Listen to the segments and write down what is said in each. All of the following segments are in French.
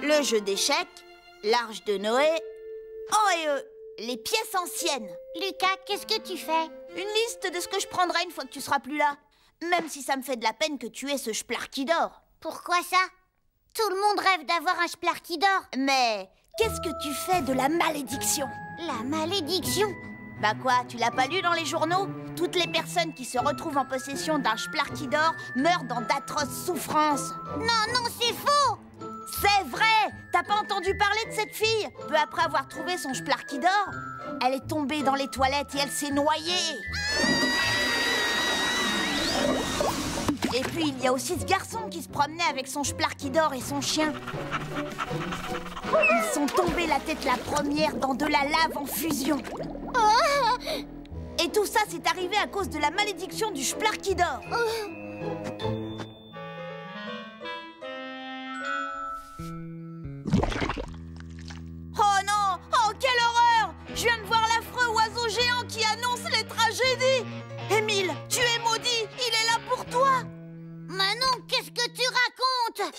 le jeu d'échecs, l'arche de Noé... Oh, et les pièces anciennes. Lucas, qu'est-ce que tu fais? Une liste de ce que je prendrai une fois que tu seras plus là. Même si ça me fait de la peine que tu aies ce Splarkidor. Pourquoi ça? Tout le monde rêve d'avoir un Splarkidor. Mais qu'est-ce que tu fais de la malédiction? La malédiction? Bah quoi, tu l'as pas lu dans les journaux? Toutes les personnes qui se retrouvent en possession d'un Splarkidor meurent dans d'atroces souffrances. Non, non, c'est faux! C'est vrai! T'as pas entendu parler de cette fille? Peu après avoir trouvé son Splarkidor, elle est tombée dans les toilettes et elle s'est noyée. Et puis il y a aussi ce garçon qui se promenait avec son Splarkidor et son chien. Ils sont tombés la tête la première dans de la lave en fusion. Et tout ça, c'est arrivé à cause de la malédiction du Splarkidor. Oh non! Oh, quelle horreur! Je viens de voir l'affreux oiseau géant qui annonce les tragédies! Émile, tu es maudit! Il est là pour toi! Manon, qu'est-ce que tu racontes?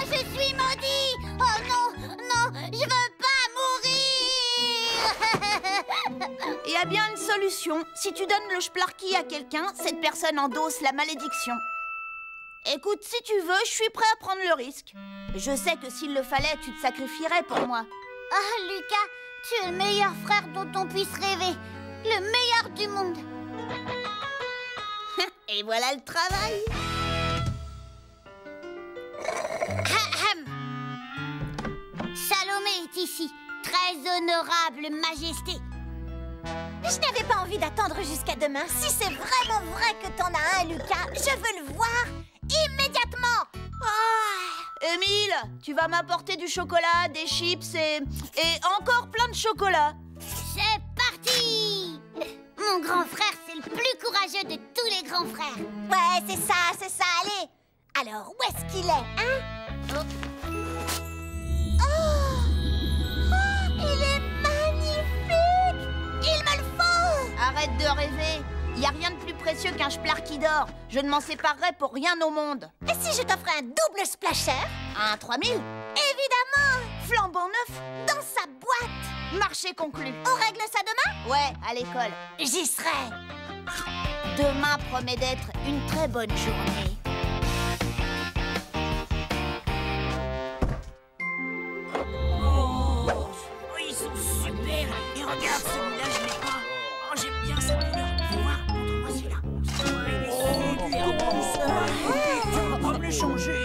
Je suis maudit! Oh non, non, je veux pas mourir! Il y a bien une solution. Si tu donnes le Splarky à quelqu'un, cette personne endosse la malédiction. Écoute, si tu veux, je suis prêt à prendre le risque. Je sais que s'il le fallait, tu te sacrifierais pour moi. Ah, Lucas, tu es le meilleur frère dont on puisse rêver. Le meilleur du monde. Et voilà le travail. Salomé est ici. Très honorable majesté. Je n'avais pas envie d'attendre jusqu'à demain. Si c'est vraiment vrai que t'en as un, Lucas, je veux le voir immédiatement. Émile, tu vas m'apporter du chocolat, des chips et encore plein de chocolat. C'est parti! Mon grand frère, c'est le plus courageux de tous les grands frères. Ouais, c'est ça, allez. Alors, où est-ce qu'il est, hein? Il est magnifique! Il me le faut! Arrête de rêver. Il n'y a rien de plus précieux qu'un Splarkidor. Je ne m'en séparerai pour rien au monde. Et si je t'offrais un double splasher? Un 3000? Évidemment! Flambant neuf? Dans sa boîte! Marché conclu. On règle ça demain? Ouais, à l'école. J'y serai. Demain promet d'être une très bonne journée. Oh, ils sont super. Et regarde, celui-là, je l'ai pas. Oh, j'aime bien sa couleur. Fais voir, montre-moi celui-là. Il est super beau, ça. Tu vas pas me le changer.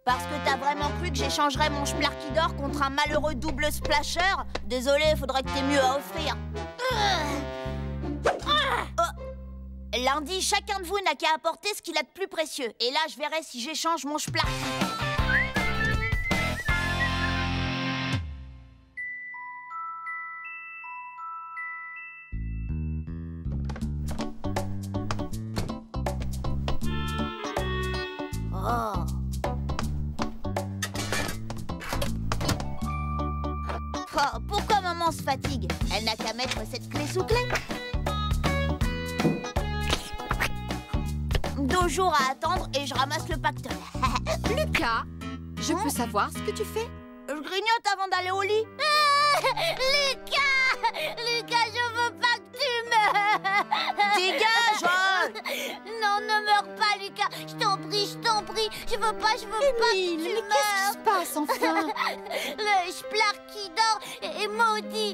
Parce que t'as vraiment cru que j'échangerais mon Splarkidor contre un malheureux double splasher? Désolé, faudrait que t'aies mieux à offrir. Lundi, chacun de vous n'a qu'à apporter ce qu'il a de plus précieux. Et là, je verrai si j'échange mon Splarky. Oh. Oh, pourquoi maman se fatigue? Elle n'a qu'à mettre cette clé sous clé. 2 jours à attendre et je ramasse le pactole. Lucas, je peux savoir ce que tu fais? Je grignote avant d'aller au lit. Lucas! Lucas, je veux pas que tu meurs! Dégage! Non, ne meurs pas, Lucas! Je t'en prie, je veux pas que tu Émile, meurs! mais qu'est-ce qui se passe enfin? Le Splarkidor est maudit!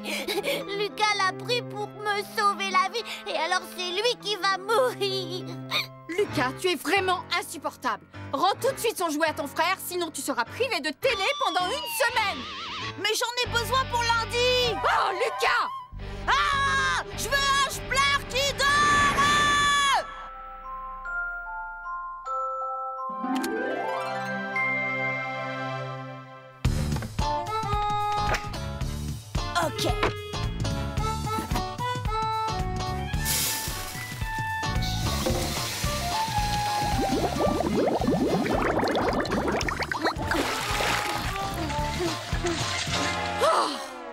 Lucas l'a pris pour me sauver la vie, et alors c'est lui qui va mourir! Lucas, tu es vraiment insupportable. Rends tout de suite son jouet à ton frère, sinon tu seras privé de télé pendant 1 semaine. Mais j'en ai besoin pour lundi! Oh, Lucas! Ah! Je veux un Splarkidor! Ok.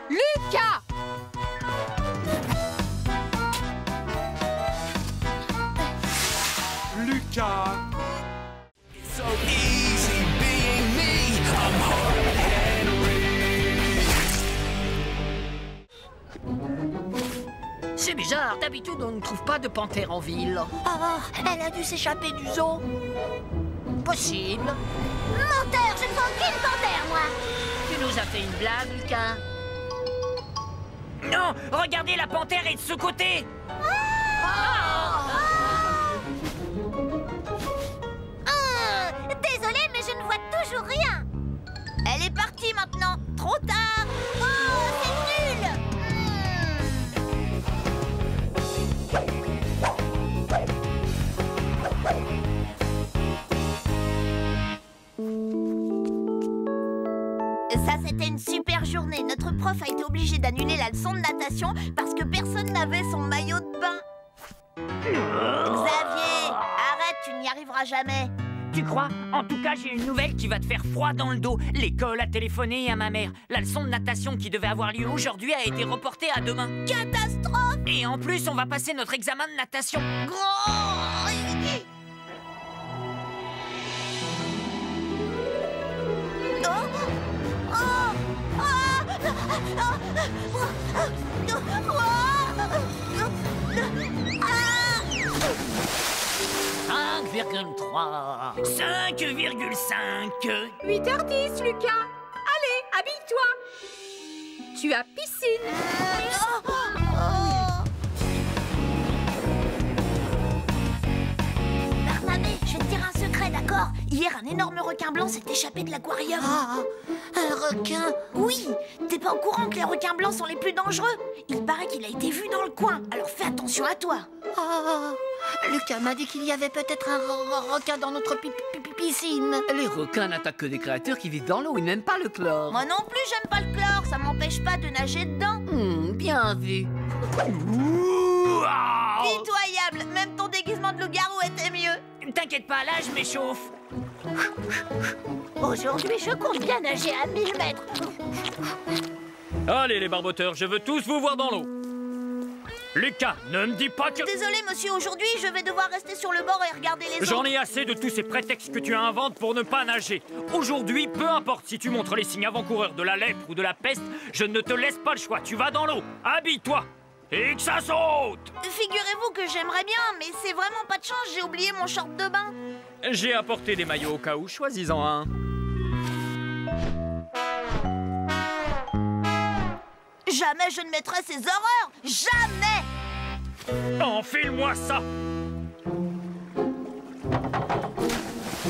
Lucas! C'est bizarre, d'habitude on ne trouve pas de panthère en ville. Oh, elle a dû s'échapper du zoo. Possible. Menteur, je ne vois aucune panthère, moi. Tu nous as fait une blague, Lucas. Non, regardez, la panthère est de ce côté. Désolée, mais je ne vois toujours rien. Elle est partie maintenant. Trop tard. Oh, c'est nul. Ça, c'était une super journée. Notre prof a été obligé d'annuler la leçon de natation parce que personne n'avait son maillot de bain. Xavier, arrête, tu n'y arriveras jamais. Tu crois? En tout cas, j'ai une nouvelle qui va te faire froid dans le dos. L'école a téléphoné à ma mère. La leçon de natation qui devait avoir lieu aujourd'hui a été reportée à demain. Catastrophe! Et en plus, on va passer notre examen de natation. Ah 5,5. 8h10, Lucas. Allez, habille-toi. Tu as piscine. Barnabé, je vais te dire un secret, d'accord? Hier, un énorme requin blanc s'est échappé de l'aquarium. Ah, un requin. Oui, t'es pas au courant que les requins blancs sont les plus dangereux? Il paraît qu'il a été vu dans le coin, alors fais attention à toi. Oh, Lucas m'a dit qu'il y avait peut-être un requin dans notre piscine. Les requins n'attaquent que des créatures qui vivent dans l'eau, ils n'aiment pas le chlore. Moi non plus, j'aime pas le chlore, ça m'empêche pas de nager dedans. Bien vu. Pitoyable, même ton déguisement de loup-garou était mieux. T'inquiète pas, là, je m'échauffe. Aujourd'hui, je compte bien nager à 1000 mètres. Allez les barboteurs, je veux tous vous voir dans l'eau. Lucas, ne me dis pas que... Désolé monsieur, aujourd'hui je vais devoir rester sur le bord et regarder les J'en autres. ai assez de tous ces prétextes que tu inventes pour ne pas nager. Aujourd'hui, peu importe si tu montres les signes avant-coureurs de la lèpre ou de la peste, je ne te laisse pas le choix. Tu vas dans l'eau, habille-toi et que ça saute. Figurez-vous que j'aimerais bien, mais c'est vraiment pas de chance, j'ai oublié mon short de bain. J'ai apporté des maillots au cas où, choisis-en un. Jamais je ne mettrai ces horreurs. Jamais. Enfile-moi ça.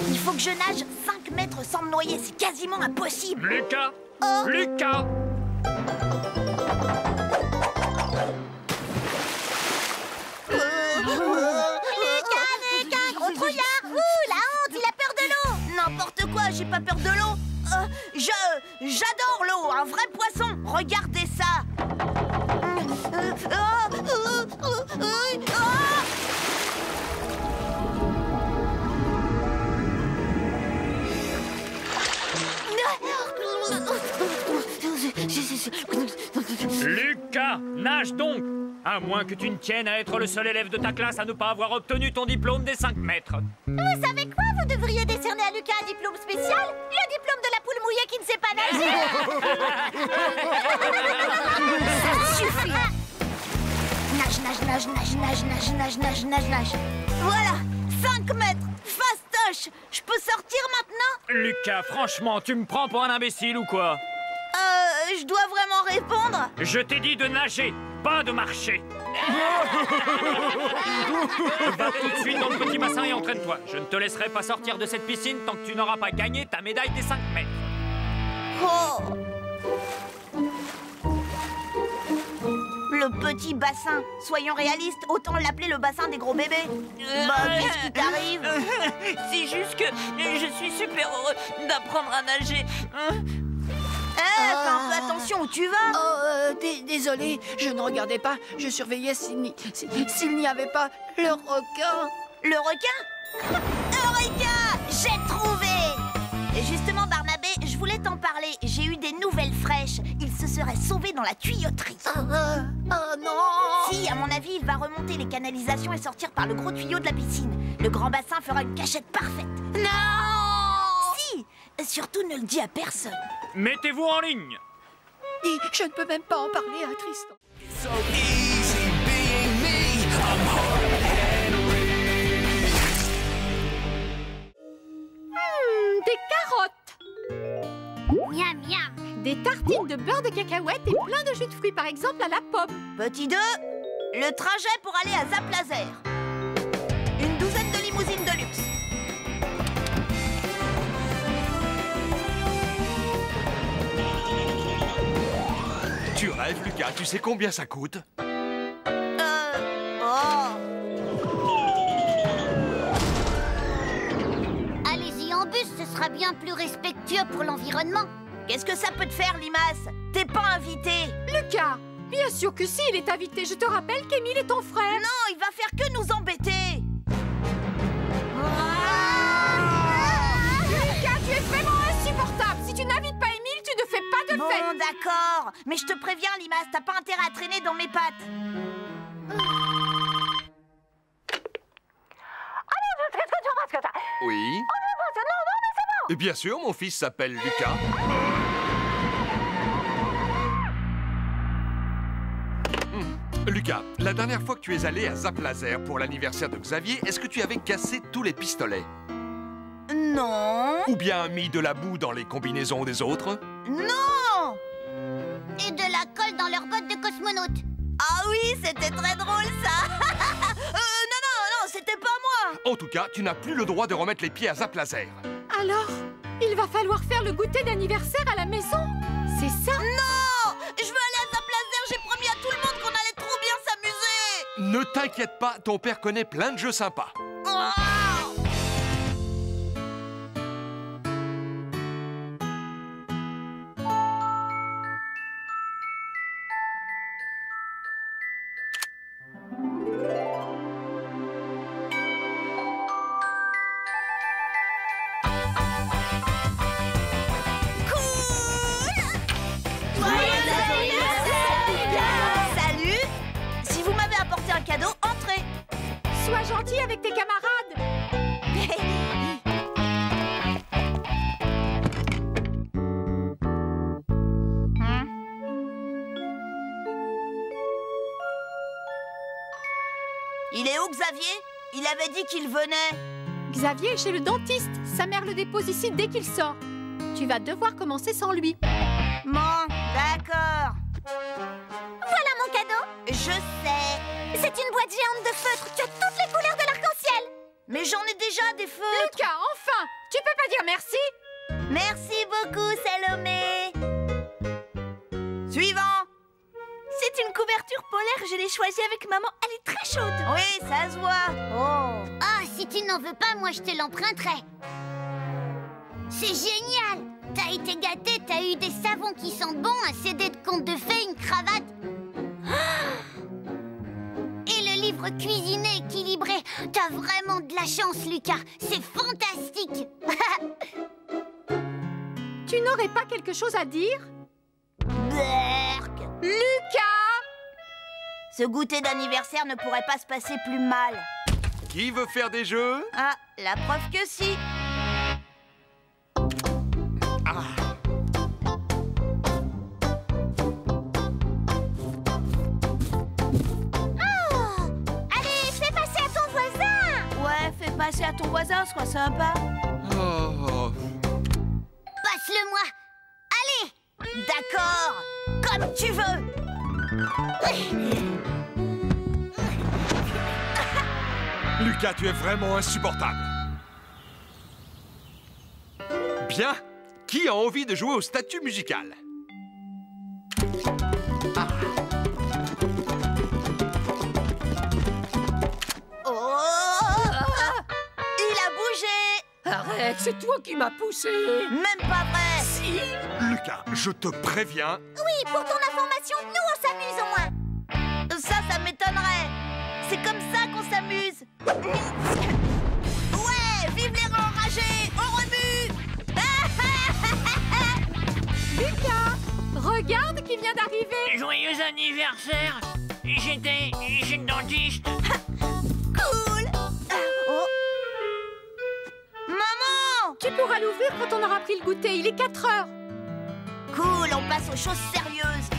Il faut que je nage 5 mètres sans me noyer. C'est quasiment impossible. Lucas, Oh. Lucas. Lucas, gros trouillard. Ouh, la honte, il a peur de l'eau. N'importe quoi, j'ai pas peur de l'eau. J'adore l'eau, un vrai poisson. Regardez ça. Lucas, nage donc. À moins que tu ne tiennes à être le seul élève de ta classe à ne pas avoir obtenu ton diplôme des 5 mètres. Vous savez quoi? Vous devriez décerner à Lucas un diplôme spécial. Le diplôme de la poule mouillée qui ne sait pas nager. Ça suffit. Nage. Voilà, 5 mètres, fastoche. Je peux sortir maintenant? Lucas, franchement, tu me prends pour un imbécile ou quoi? Je dois vraiment répondre? Je t'ai dit de nager, pas de marcher. Va tout de suite dans le petit bassin et entraîne-toi. Je ne te laisserai pas sortir de cette piscine tant que tu n'auras pas gagné ta médaille des 5 mètres. Oh. Le petit bassin. Soyons réalistes, autant l'appeler le bassin des gros bébés. Qu'est-ce qui t'arrive? C'est juste que je suis super heureux d'apprendre à nager. Fais un peu attention où tu vas. Oh, désolé, je ne regardais pas. Je surveillais s'il n'y avait pas le requin. Le requin? Eureka! J'ai trouvé! Et justement, Barnabé, je voulais t'en parler. J'ai eu des nouvelles fraîches. Il se serait sauvé dans la tuyauterie. Oh non! Si, à mon avis, il va remonter les canalisations et sortir par le gros tuyau de la piscine. Le grand bassin fera une cachette parfaite. Non! Si! Surtout ne le dis à personne. Mettez-vous en ligne. Dis, je ne peux même pas en parler à Tristan. So easy being Des tartines de beurre de cacahuète et plein de jus de fruits, par exemple à la pomme. Petit 2, le trajet pour aller à Zap Laser. Une douzaine de limousines de luxe. Tu rêves, Lucas, tu sais combien ça coûte? Allez-y en bus, ce sera bien plus respectueux pour l'environnement. Qu'est-ce que ça peut te faire, Limace? T'es pas invité. Lucas, bien sûr que si, il est invité. Je te rappelle qu'Émile est ton frère. Non, il va faire que nous embêter. Lucas, tu es vraiment insupportable. Si tu n'invites pas Émile, tu ne fais pas de fête. Bon, d'accord. Mais je te préviens, Limace, t'as pas intérêt à traîner dans mes pattes. Oui. Et bien sûr, mon fils s'appelle Lucas. Lucas, la dernière fois que tu es allé à Zap Laser pour l'anniversaire de Xavier, est-ce que tu avais cassé tous les pistolets? Non. Ou bien mis de la boue dans les combinaisons des autres? Non. Et de la colle dans leurs bottes de cosmonautes. Ah oui, c'était très drôle, ça. Non, c'était pas moi. En tout cas, tu n'as plus le droit de remettre les pieds à Zap Laser. Alors, il va falloir faire le goûter d'anniversaire à la maison. C'est ça? Non. Je veux aller à Zap Laser. J'ai promis à tout le monde qu'on allait trop bien s'amuser. Ne t'inquiète pas, ton père connaît plein de jeux sympas. Oh. Cadeau, entrez. Sois gentil avec tes camarades. Il est où, Xavier? Il avait dit qu'il venait. Xavier est chez le dentiste. Sa mère le dépose ici dès qu'il sort. Tu vas devoir commencer sans lui. Bon, d'accord. Voilà mon cadeau. Je sais. C'est une boîte géante de feutres. Tu as toutes les couleurs de l'arc-en-ciel. Mais j'en ai déjà des feutres. Lucas, enfin! Tu peux pas dire merci? Merci beaucoup, Salomé. Suivant. C'est une couverture polaire, je l'ai choisie avec maman. Elle est très chaude. Oui, ça se voit. Oh. Ah, si tu n'en veux pas, moi je te l'emprunterai. C'est génial. T'as été gâté, t'as eu des savons qui sentent bon, un CD de contes de fées, une cravate. Et le livre cuisiné équilibré. T'as vraiment de la chance, Lucas. C'est fantastique. Tu n'aurais pas quelque chose à dire? Berk. Lucas! Ce goûter d'anniversaire ne pourrait pas se passer plus mal. Qui veut faire des jeux? Ah, la preuve que si. Allez, fais passer à ton voisin. Ouais, fais passer à ton voisin, sois sympa. Oh. Passe-le-moi. Allez. D'accord, comme tu veux. Lucas, tu es vraiment insupportable. Bien. Qui a envie de jouer au statut musical? Oh, il a bougé. Arrête, c'est toi qui m'as poussé. Même pas vrai. Si. Lucas, je te préviens. Oui, pour ton information, nous on s'amuse au moins. Ça m'étonnerait. C'est comme ça qu'on s'amuse. Ouais, vive les rangs enragés. On remue. Lucas, regarde qui vient d'arriver. Joyeux anniversaire. J'étais chez le dentiste. Cool. Oh. Maman. Tu pourras l'ouvrir quand on aura pris le goûter. Il est 4 heures. Cool, on passe aux choses sérieuses.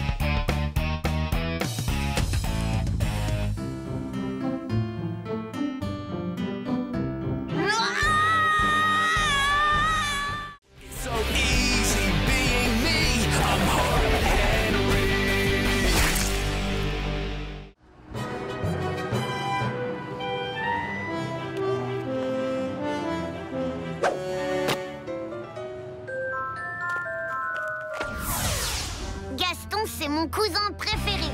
So easy being me. I'm c'est mon cousin préféré.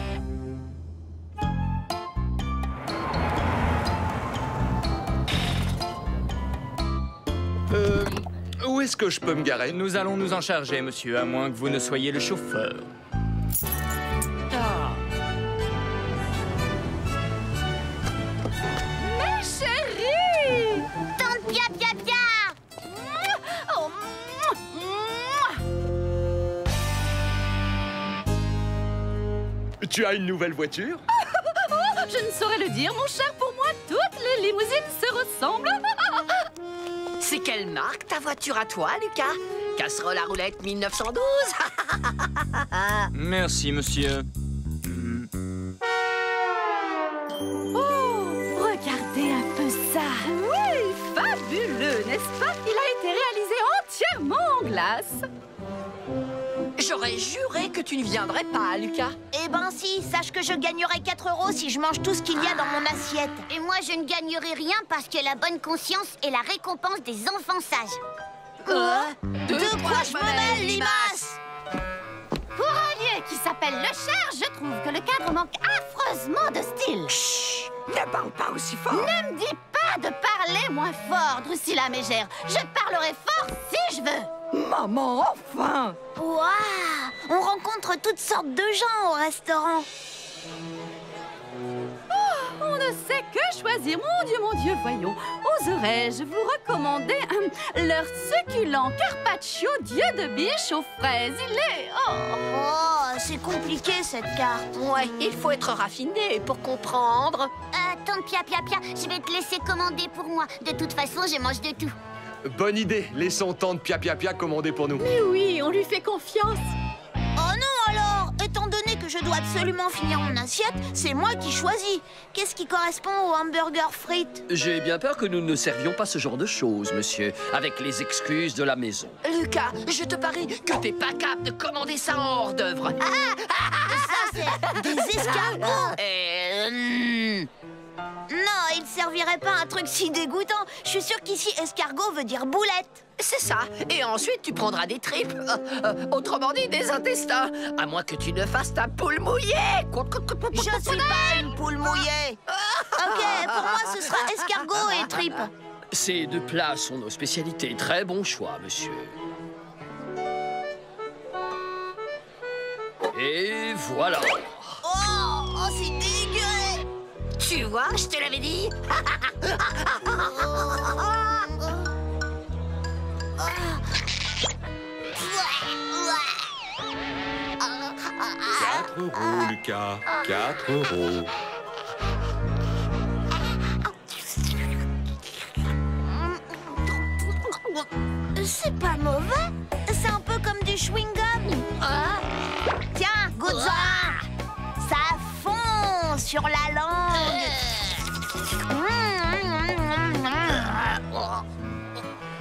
Où est-ce que je peux me garer? Nous allons nous en charger, monsieur, à moins que vous ne soyez le chauffeur. Ah. Mes chéris! Tante Pia Pia Pia! Oh, Tu as une nouvelle voiture? je ne saurais le dire, mon cher. Pour moi, toutes les limousines se ressemblent. C'est quelle marque ta voiture à toi, Lucas? Casserole à roulette 1912? Merci, monsieur. Oh, regardez un peu ça. Oui, fabuleux, n'est-ce pas? Il a été réalisé entièrement en glace. J'aurais juré que tu ne viendrais pas, Lucas. Eh ben si, sache que je gagnerai 4 € si je mange tout ce qu'il y a dans mon assiette. Et moi, je ne gagnerai rien parce que la bonne conscience est la récompense des enfants sages. De quoi je me mêle, limace? Pour un lieu qui s'appelle Le Cher, je trouve que le cadre manque affreusement de style. Chut! Ne parle pas aussi fort. Ne me dis pas de parler moins fort, Drusilla Mégère. Je parlerai fort si je veux. Maman, enfin! Waouh! On rencontre toutes sortes de gens au restaurant. On ne sait que choisir. Mon Dieu, voyons. Oserais-je vous recommander leur succulent carpaccio Dieu de biche aux fraises? Il est... Oh, c'est compliqué cette carte. Ouais, il faut être raffiné pour comprendre. Tante Pia Pia Pia, je vais te laisser commander pour moi. De toute façon, je mange de tout. Bonne idée, laissons tante Pia Pia Pia commander pour nous. Mais oui, on lui fait confiance. Oh non alors! Étant donné que je dois absolument finir mon assiette, c'est moi qui choisis. Qu'est-ce qui correspond au hamburger frites? J'ai bien peur que nous ne servions pas ce genre de choses, monsieur, avec les excuses de la maison. Lucas, je te parie que t'es pas capable de commander ça en hors d'œuvre. Ça, c'est des escargots! Non, il servirait pas un truc si dégoûtant. Je suis sûre qu'ici, escargot veut dire boulette. C'est ça. Et ensuite, tu prendras des tripes. Autrement dit, des intestins. À moins que tu ne fasses ta poule mouillée. Je suis pas une poule mouillée. Ok, pour moi, ce sera escargot et tripes. Ces deux plats sont nos spécialités. Très bon choix, monsieur. Et voilà. Oh, c'est dégueu. Tu vois, je te l'avais dit. 4 €, Lucas. 4 €. C'est pas mauvais. C'est un peu comme du chewing-gum. Tiens, goûte-en. Ça fond sur la langue.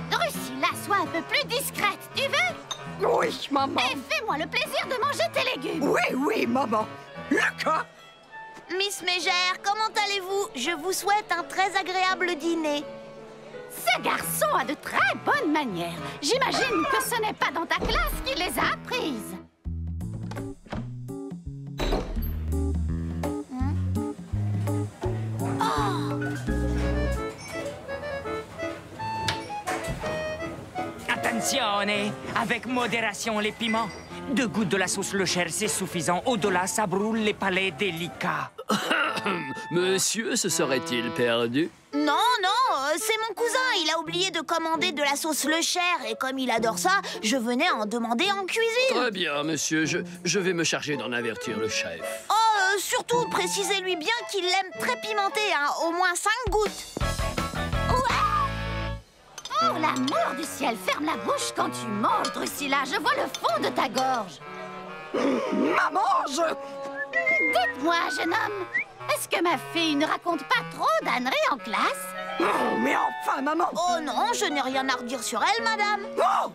Drusilla, sois un peu plus discrète, tu veux? Oui, maman. Et fais-moi le plaisir de manger tes légumes. Oui, maman. Lucas! Miss Mégère, comment allez-vous? Je vous souhaite un très agréable dîner. Ce garçon a de très bonnes manières. J'imagine que ce n'est pas dans ta classe qu'il les a apprises. Attenzione! Avec modération les piments. 2 gouttes de la sauce Le Cher, c'est suffisant. Au-delà, ça brûle les palais délicats. Monsieur se serait-il perdu? Non, c'est mon cousin. Il a oublié de commander de la sauce Le Cher. Et comme il adore ça, je venais en demander en cuisine. Très bien, monsieur. Je vais me charger d'en avertir le chef. Oh, surtout, précisez-lui bien qu'il l'aime très pimenté, hein. Au moins 5 gouttes. Oh, l'amour du ciel, ferme la bouche quand tu manges, Drusilla. Je vois le fond de ta gorge. Maman, Dites-moi, jeune homme, est-ce que ma fille ne raconte pas trop d'âneries en classe? Oh, mais enfin, maman! Oh non, je n'ai rien à redire sur elle, madame. Oh!